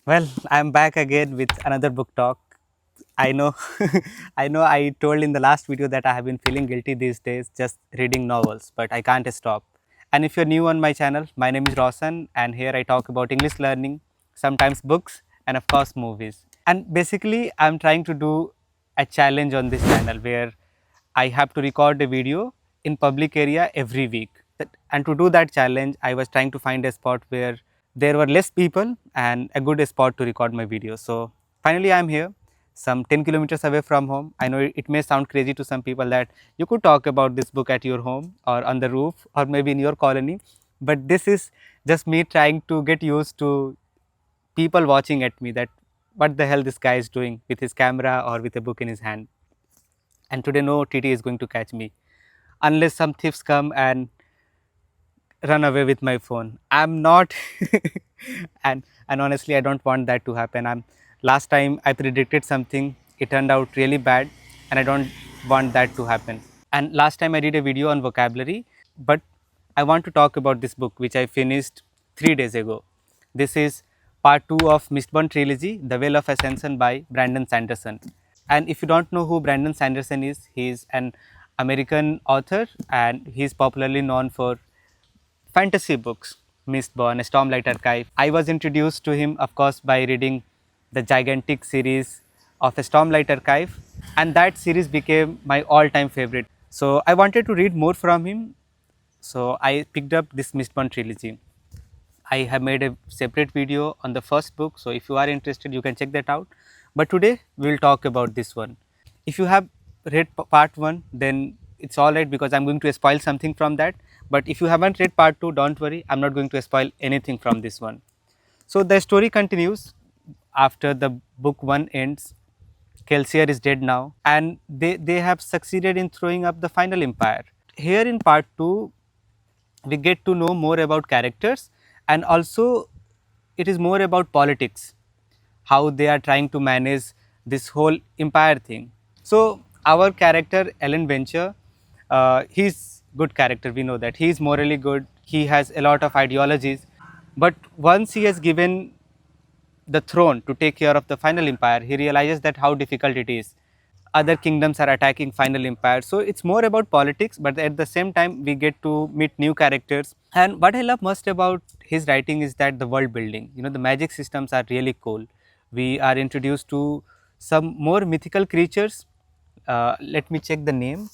Well, I'm back again with another book talk. I know, I told in the last video that I have been feeling guilty these days just reading novels, but I can't stop. And if you're new on my channel, my name is Roshan, and here I talk about English learning, sometimes books, and of course, movies. And basically, I'm trying to do a challenge on this channel where I have to record a video in public area every week. And to do that challenge, I was trying to find a spot where there were less people and a good spot to record my video. So finally, I'm here, some 10 kilometers away from home. I know it may sound crazy to some people that you could talk about this book at your home or on the roof or maybe in your colony, but this is just me trying to get used to people watching at me that what the hell this guy is doing with his camera or with a book in his hand. And today no TT is going to catch me unless some thieves come and run away with my phone. I'm not and honestly I don't want that to happen. Last time I predicted something, it turned out really bad, and I don't want that to happen. And last time I did a video on vocabulary, but I want to talk about this book which I finished 3 days ago. This is part 2 of Mistborn Trilogy, The Well of Ascension by Brandon Sanderson. And if you don't know who Brandon Sanderson is, he is an American author and he is popularly known for fantasy books, Mistborn, Stormlight Archive. I was introduced to him, of course, by reading the gigantic series of Stormlight Archive, and that series became my all-time favorite. So I wanted to read more from him, so I picked up this Mistborn trilogy. I have made a separate video on the first book, so if you are interested, you can check that out. But today we will talk about this one. If you have read part 1, then it's alright because I'm going to spoil something from that. But if you haven't read part 2, don't worry, I'm not going to spoil anything from this one. So the story continues after the book 1 ends. Kelsier is dead now, and they have succeeded in throwing up the final empire. Here in part 2, we get to know more about characters, and also it is more about politics, how they are trying to manage this whole empire thing. So our character Ellen Venture, he's good character, we know that he is morally good, he has a lot of ideologies, but once he has given the throne to take care of the final empire, he realizes that how difficult it is. Other kingdoms are attacking final empire, so it's more about politics, but at the same time we get to meet new characters. And what I love most about his writing is that the world building, the magic systems are really cool. We are introduced to some more mythical creatures. Let me check the name.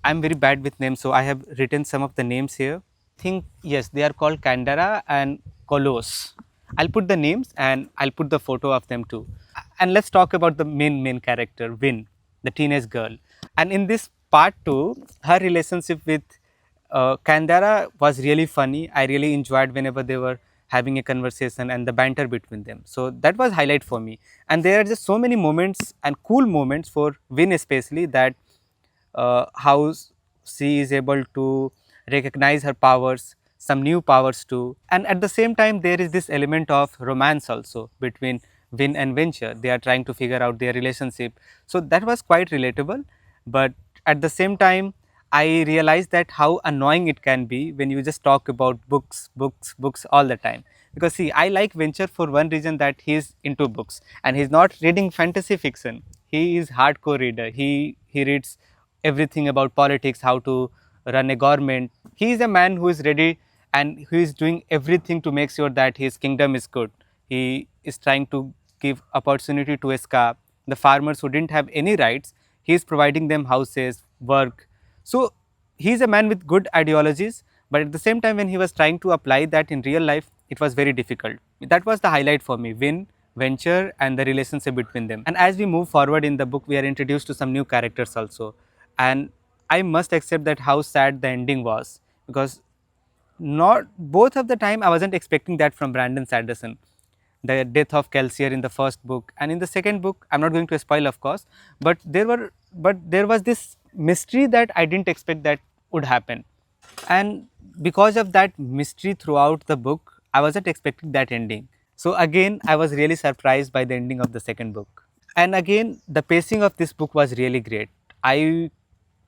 I'm very bad with names, so I have written some of the names here. Think, yes, they are called Kandara and Kolos. I'll put the names and I'll put the photo of them too. And let's talk about the main character, Win, the teenage girl. And in this part 2, her relationship with Kandara was really funny. I really enjoyed whenever they were having a conversation and the banter between them. So that was highlight for me. And there are just so many moments and cool moments for Win especially, that how she is able to recognize her powers, some new powers too. And at the same time, there is this element of romance also between Win and Venture. They are trying to figure out their relationship. So that was quite relatable. But at the same time, I realized that how annoying it can be when you just talk about books all the time. Because see, I like Venture for one reason, that he is into books and he's not reading fantasy fiction. He is hardcore reader. He reads everything about politics, how to run a government. He is a man who is ready and who is doing everything to make sure that his kingdom is good. He is trying to give opportunity to escape the farmers who didn't have any rights. He is providing them houses, work. So he is a man with good ideologies, but at the same time, when he was trying to apply that in real life, it was very difficult. That was the highlight for me: Win, Venture, and the relationship between them. And as we move forward in the book, we are introduced to some new characters also. And I must accept that how sad the ending was, because not both of the time I wasn't expecting that from Brandon Sanderson. The death of Kelsier in the first book, and in the second book, I'm not going to spoil, of course, but there was this mystery that I didn't expect that would happen. And because of that mystery throughout the book, I wasn't expecting that ending. So again, I was really surprised by the ending of the second book. And again, the pacing of this book was really great. I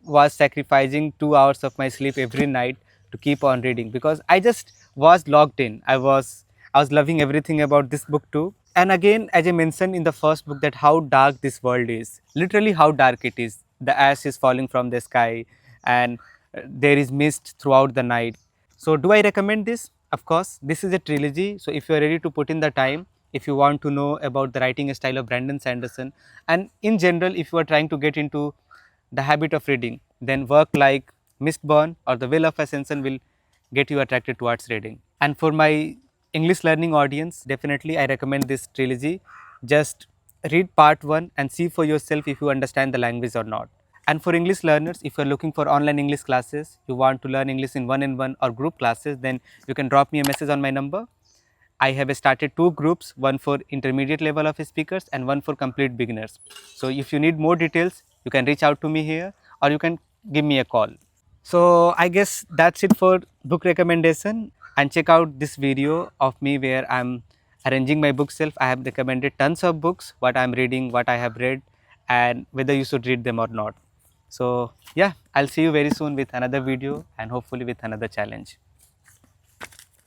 was sacrificing 2 hours of my sleep every night to keep on reading, because I just was logged in. I was loving everything about this book too. And again, as I mentioned in the first book, that how dark this world is, literally how dark it is. The ash is falling from the sky, and there is mist throughout the night. So do I recommend this? Of course, this is a trilogy. So if you are ready to put in the time, if you want to know about the writing style of Brandon Sanderson, and in general, if you are trying to get into the habit of reading, then work like Mistborn or The Will of Ascension will get you attracted towards reading. And for my English learning audience, definitely I recommend this trilogy. Just read part 1 and see for yourself if you understand the language or not. And for English learners, if you are looking for online English classes, you want to learn English in one-on-one or group classes, then you can drop me a message on my number. I have started 2 groups, one for intermediate level of speakers and one for complete beginners. So if you need more details, you can reach out to me here or you can give me a call. So I guess that's it for book recommendation, and check out this video of me where I'm arranging my bookshelf. I have recommended tons of books, what I'm reading, what I have read, and whether you should read them or not. So yeah, I'll see you very soon with another video and hopefully with another challenge.